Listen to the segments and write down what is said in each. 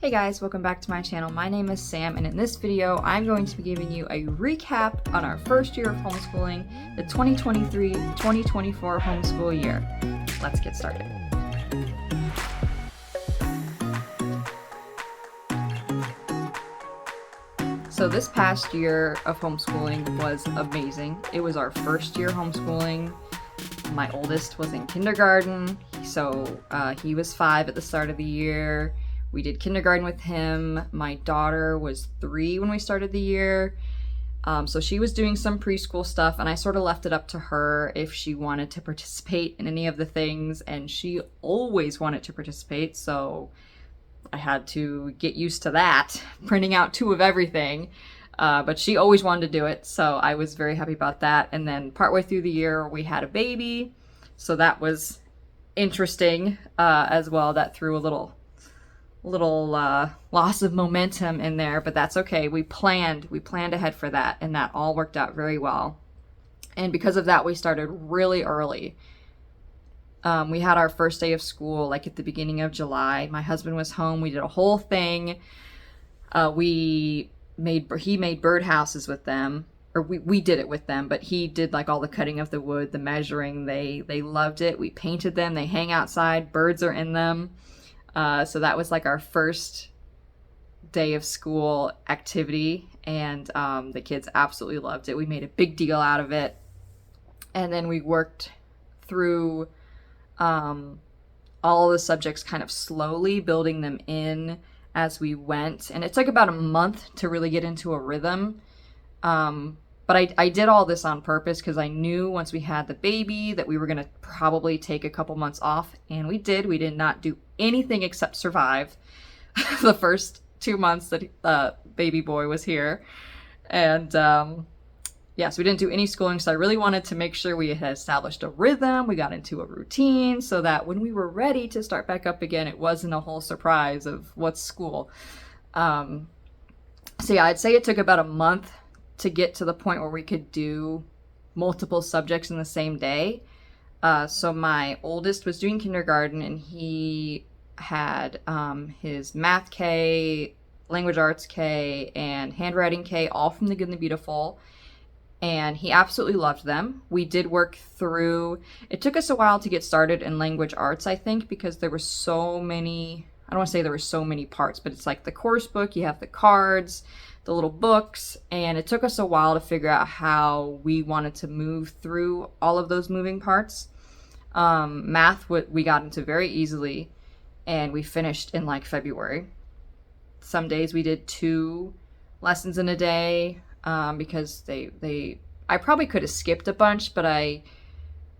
Hey guys, welcome back to my channel. My name is Sam, and in this video I'm going to be giving you a recap on our first year of homeschooling, the 2023-2024 homeschool year. Let's get started. So this past year of homeschooling was amazing. It was our first year homeschooling. My oldest was in kindergarten, so he was 5 at the start of the year. We did kindergarten with him. My daughter was 3 when we started the year. So she was doing some preschool stuff, and I sort of left it up to her if she wanted to participate in any of the things, and she always wanted to participate, so I had to get used to that, printing out 2 of everything. But she always wanted to do it, so I was very happy about that. And then partway through the year, we had a baby, so that was interesting as well. That threw a little loss of momentum in there, but that's okay. We planned ahead for that, and that all worked out very well. And because of that, we started really early. We had our first day of school like at the beginning of July. My husband was home. We did a whole thing. He made birdhouses with them, or we did it with them, but he did like all the cutting of the wood, the measuring. They loved it. We painted them. They hang outside. Birds are in them. So that was like our first day of school activity, and the kids absolutely loved it. We made a big deal out of it, and then we worked through all the subjects kind of slowly, building them in as we went, and it took about a month to really get into a rhythm. But I did all this on purpose because I knew once we had the baby that we were going to probably take a couple months off, and we did. We did not do anything except survive the first 2 months that baby boy was here. And so we didn't do any schooling, so I really wanted to make sure we had established a rhythm, we got into a routine, so that when we were ready to start back up again, it wasn't a whole surprise of what's school. I'd say it took about a month to get to the point where we could do multiple subjects in the same day. So my oldest was doing kindergarten, and he had his math K, language arts K, and handwriting K, all from The Good and the Beautiful. And he absolutely loved them. We did work through, it took us a while to get started in language arts, I think, because there were so many, I don't want to say there were so many parts, but it's like the course book, you have the cards, the little books, and it took us a while to figure out how we wanted to move through all of those moving parts. Math, we got into very easily, and we finished in like February. Some days we did 2 lessons in a day, because I probably could have skipped a bunch, but I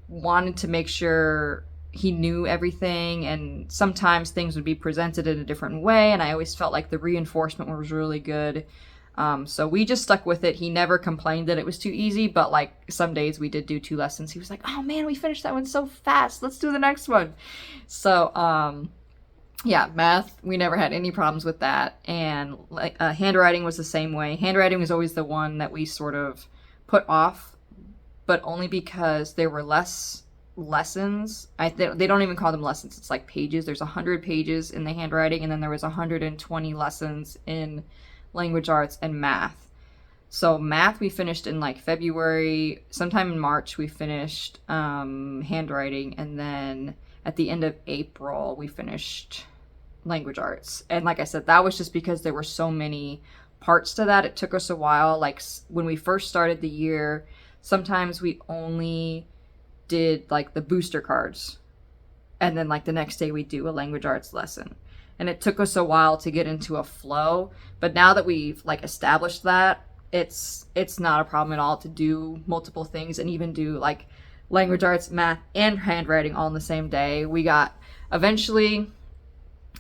wanted to make sure he knew everything, and sometimes things would be presented in a different way, and I always felt like the reinforcement was really good. So we just stuck with it. He never complained that it was too easy, but like some days we did do 2 lessons. He was like, oh man, we finished that one so fast. Let's do the next one. So, math, we never had any problems with that. And handwriting was the same way. Handwriting was always the one that we sort of put off, but only because there were less lessons. They don't even call them lessons. It's like pages. There's 100 pages in the handwriting, and then there was 120 lessons in language arts and math. So math we finished in like February. Sometime in March we finished handwriting, and then at the end of April we finished language arts. And like I said, that was just because there were so many parts to that. It took us a while. Like when we first started the year, sometimes we only did like the booster cards, and then like the next day we do a language arts lesson, and it took us a while to get into a flow. But now that we've like established that, it's not a problem at all to do multiple things, and even do like language arts, math, and handwriting all in the same day. We got eventually,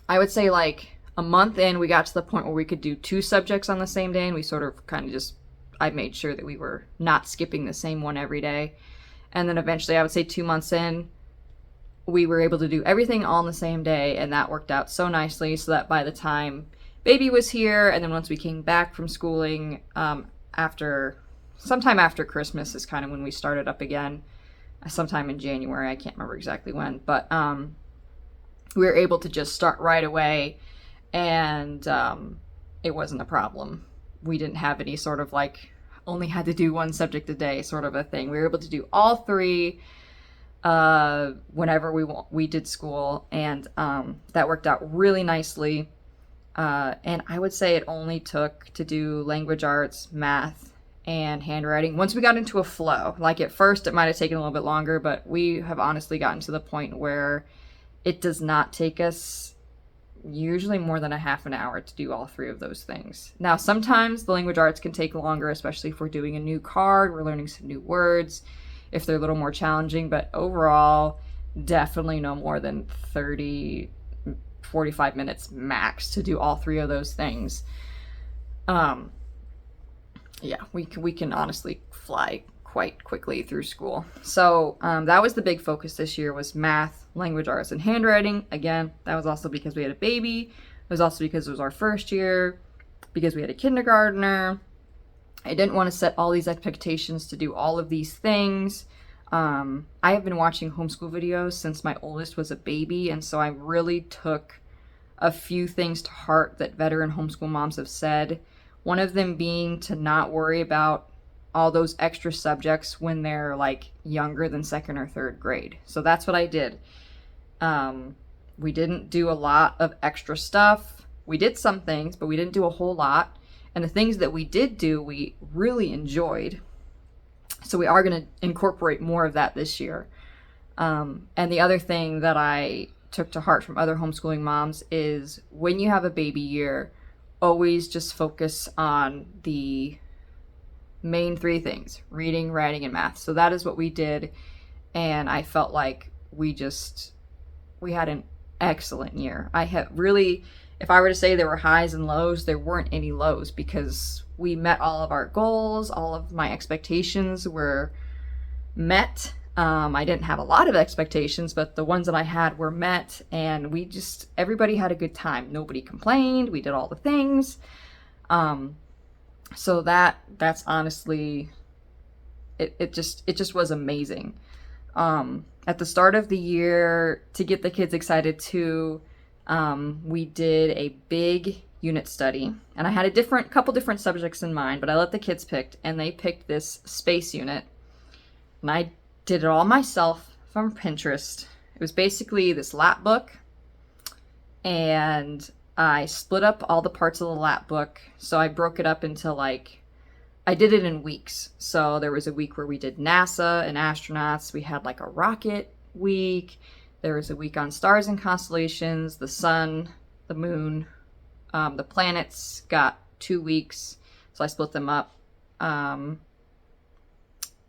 I would say like a month in, we got to the point where we could do 2 subjects on the same day, and we sort of kind of just, I made sure that we were not skipping the same one every day. And then eventually, I would say 2 months in, we were able to do everything all on the same day, and that worked out so nicely, so that by the time baby was here, and then once we came back from schooling, sometime after Christmas is kind of when we started up again, sometime in January, I can't remember exactly when, but we were able to just start right away and it wasn't a problem. We didn't have any sort of like only had to do one subject a day sort of a thing. We were able to do all three whenever we did school, and that worked out really nicely. And I would say it only took to do language arts, math, and handwriting. Once we got into a flow, like at first it might have taken a little bit longer, but we have honestly gotten to the point where it does not take us usually more than a half an hour to do all three of those things. Now, sometimes the language arts can take longer, especially if we're doing a new card, we're learning some new words, if they're a little more challenging, but overall, definitely no more than 30, 45 minutes max to do all three of those things. Yeah, we can honestly fly quite quickly through school. So that was the big focus this year, was math, language arts, and handwriting. Again, that was also because we had a baby. It was also because it was our first year, because we had a kindergartner. I didn't want to set all these expectations to do all of these things. I have been watching homeschool videos since my oldest was a baby, and so I really took a few things to heart that veteran homeschool moms have said. One of them being to not worry about all those extra subjects when they're like younger than second or third grade. So that's what I did. We didn't do a lot of extra stuff. We did some things, but we didn't do a whole lot. And the things that we did do, we really enjoyed. So we are going to incorporate more of that this year. And the other thing that I took to heart from other homeschooling moms is when you have a baby year, always just focus on the main three things: reading, writing, and math. So that is what we did. And I felt like we had an excellent year. I had really, if I were to say there were highs and lows, there weren't any lows, because we met all of our goals. All of my expectations were met. I didn't have a lot of expectations, but the ones that I had were met, and everybody had a good time. Nobody complained. We did all the things. So that's honestly, it just was amazing. At the start of the year, to get the kids excited too, we did a big unit study, and I had a couple different subjects in mind, but I let the kids pick, and they picked this space unit, and I did it all myself from Pinterest. It was basically this lap book, and I split up all the parts of the lap book. So I broke it up into I did it in weeks. So there was a week where we did NASA and astronauts. We had like a rocket week. There was a week on stars and constellations, the sun, the moon, the planets got 2 weeks. So I split them up.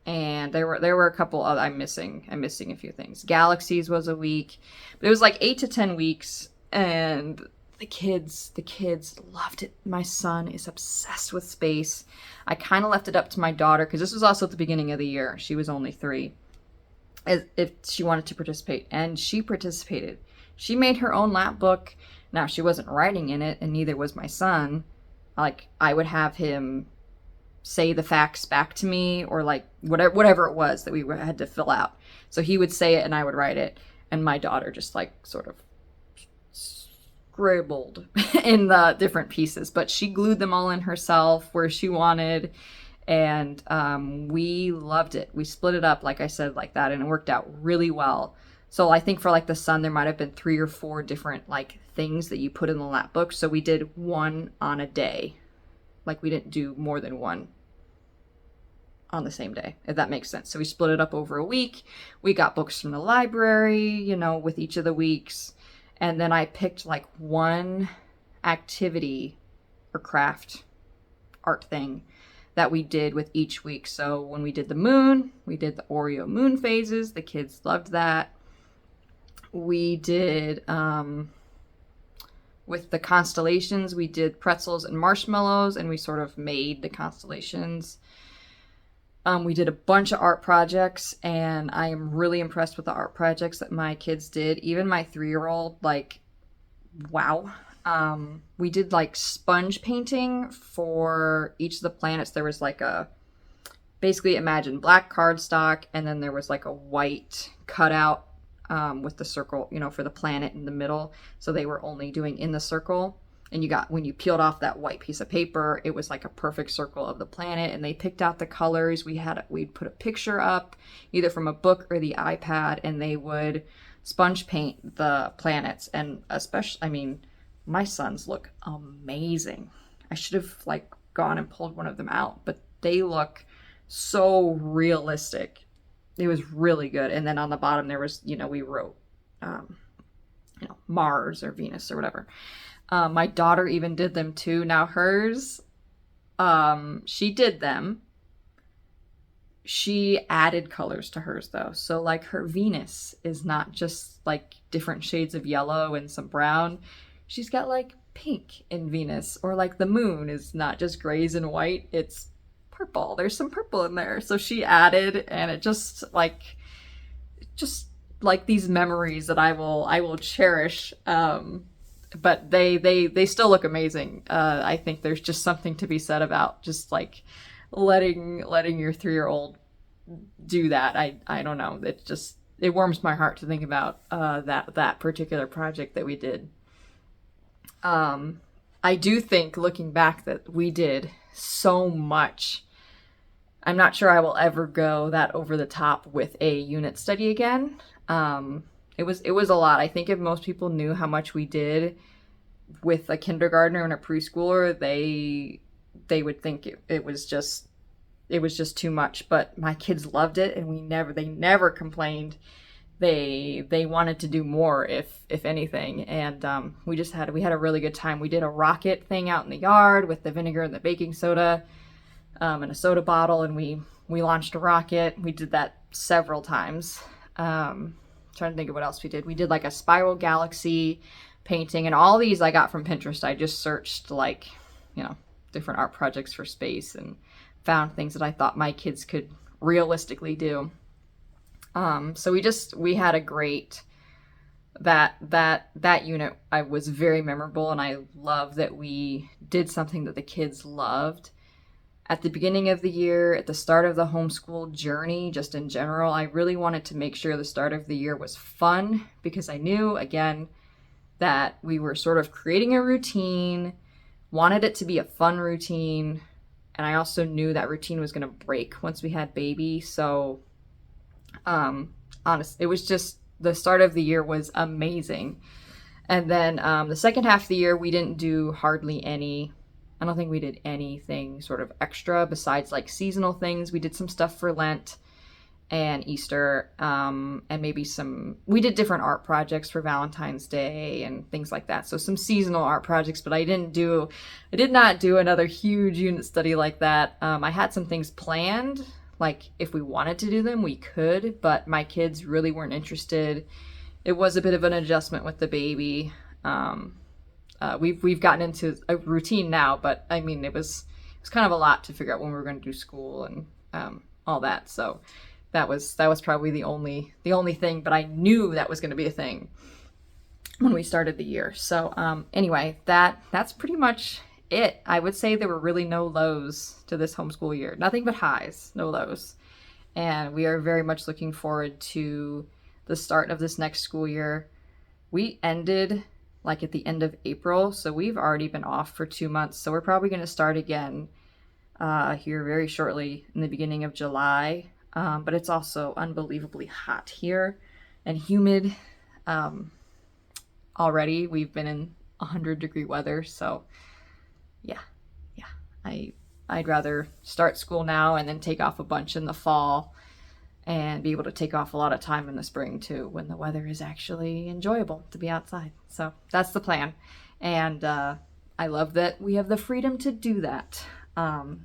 And there were a couple other, I'm missing a few things. Galaxies was a week, but it was like 8 to 10 weeks, and the kids loved it. My son is obsessed with space. I kind of left it up to my daughter, because this was also at the beginning of the year. She was only 3, if she wanted to participate, and she participated. She made her own lap book. Now, she wasn't writing in it, and neither was my son. Like, I would have him say the facts back to me, or like whatever it was that we had to fill out. So he would say it and I would write it, and my daughter just like sort of scribbled in the different pieces, but she glued them all in herself where she wanted, and we loved it. We split it up, like I said, like that, and it worked out really well. So I think for like the sun, there might have been 3 or 4 different like things that you put in the lap book. So we did one on a day. Like, we didn't do more than one on the same day, if that makes sense. So we split it up over a week. We got books from the library, with each of the weeks. And then I picked like one activity or craft art thing that we did with each week. So when we did the moon, we did the Oreo moon phases. The kids loved that. We did, with the constellations, we did pretzels and marshmallows, and we sort of made the constellations. We did a bunch of art projects, and I am really impressed with the art projects that my kids did. Even my 3-year-old, like, wow. We did like sponge painting for each of the planets. There was like basically imagine black cardstock, and then there was like a white cutout with the circle, for the planet in the middle. So they were only doing in the circle. and when you peeled off that white piece of paper, it was like a perfect circle of the planet. And they picked out the colors. We'd put a picture up either from a book or the iPad, and they would sponge paint the planets. And especially, I mean, my sons look amazing. I should have like gone and pulled one of them out, but they look so realistic. It was really good. And then on the bottom there was, we wrote, Mars or Venus or whatever. My daughter even did them too. Now hers, she did them. She added colors to hers though. So like her Venus is not just like different shades of yellow and some brown. She's got like pink in Venus, or like the moon is not just grays and white, it's purple. There's some purple in there. So she added, and it just like these memories that I will cherish. But they still look amazing. I think there's just something to be said about just like letting your 3-year-old do that. I don't know. It warms my heart to think about that particular project that we did. I do think, looking back, that we did so much. I'm not sure I will ever go that over the top with a unit study again. It was a lot. I think if most people knew how much we did with a kindergartner and a preschooler, they would think it was just too much. But my kids loved it, and they never complained. They wanted to do more if anything, and we had a really good time. We did a rocket thing out in the yard with the vinegar and the baking soda, and a soda bottle, and we launched a rocket. We did that several times. Trying to think of what else we did. We did like a spiral galaxy painting, and all these I got from Pinterest. I just searched like, different art projects for space and found things that I thought my kids could realistically do. So we had a great, that unit was very memorable, and I love that we did something that the kids loved. At the beginning of the year, at the start of the homeschool journey, just in general, I really wanted to make sure the start of the year was fun, because I knew, again, that we were sort of creating a routine, wanted it to be a fun routine, and I also knew that routine was going to break once we had baby. So it was just, the start of the year was amazing. And then the second half of the year, we didn't do hardly any. I don't think we did anything sort of extra besides like seasonal things. We did some stuff for Lent and Easter, and maybe we did different art projects for Valentine's Day and things like that. So some seasonal art projects, but I did not do another huge unit study like that. I had some things planned. Like, if we wanted to do them, we could, but my kids really weren't interested. It was a bit of an adjustment with the baby. We've gotten into a routine now, but I mean, it was kind of a lot to figure out when we were going to do school and all that. So that was probably the only thing, but I knew that was going to be a thing when we started the year. So anyway, that's pretty much it. I would say there were really no lows to this homeschool year. Nothing but highs, no lows. And we are very much looking forward to the start of this next school year. We ended like at the end of April, so we've already been off for 2 months. So we're probably going to start again here very shortly in the beginning of July. But it's also unbelievably hot here and humid. Already we've been in 100-degree weather, so yeah. I'd rather start school now and then take off a bunch in the fall and be able to take off a lot of time in the spring too, when the weather is actually enjoyable to be outside. So that's the plan. And I love that we have the freedom to do that.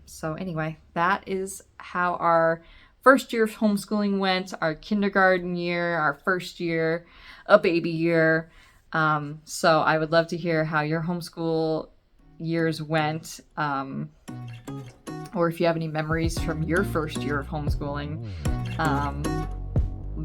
So anyway, that is how our first year of homeschooling went, our kindergarten year, our first year, a baby year. So I would love to hear how your homeschool years went, or if you have any memories from your first year of homeschooling.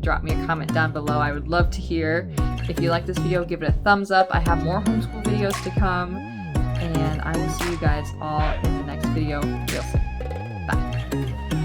Drop me a comment down below. I would love to hear. If you like this video, give it a thumbs up. I have more homeschool videos to come, and I will see you guys all in the next video real soon. Bye.